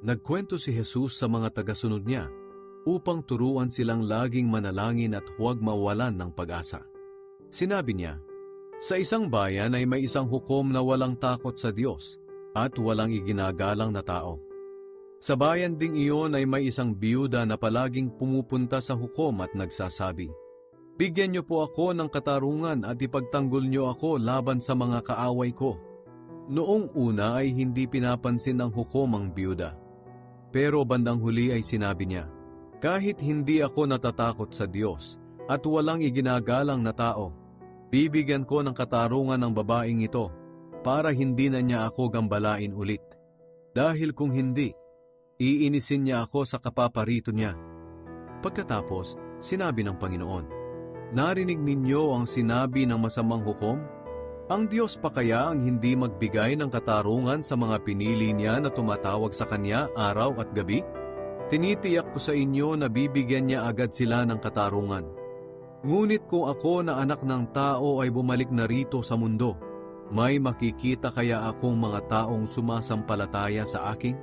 Nagkwento si Jesus sa mga tagasunod niya upang turuan silang laging manalangin at huwag mawalan ng pag-asa. Sinabi niya, sa isang bayan ay may isang hukom na walang takot sa Diyos at walang iginagalang na tao. Sa bayan ding iyon ay may isang biyuda na palaging pumupunta sa hukom at nagsasabi, "Bigyan niyo po ako ng katarungan at ipagtanggol niyo ako laban sa mga kaaway ko." Noong una ay hindi pinapansin ng hukom ang biyuda. Pero bandang huli ay sinabi niya, "Kahit hindi ako natatakot sa Diyos at walang iginagalang na tao, bibigyan ko ng katarungan ng babaeng ito para hindi na niya ako gambalain ulit. Dahil kung hindi, iinisin niya ako sa kapaparito niya." Pagkatapos, sinabi ng Panginoon, "Narinig ninyo ang sinabi ng masamang hukom? Ang Diyos pa kaya ang hindi magbigay ng katarungan sa mga pinili niya na tumatawag sa Kanya araw at gabi? Tinitiyak ko sa inyo na bibigyan niya agad sila ng katarungan. Ngunit kung ako na anak ng tao ay bumalik na rito sa mundo, may makikita kaya akong mga taong sumasampalataya sa akin?"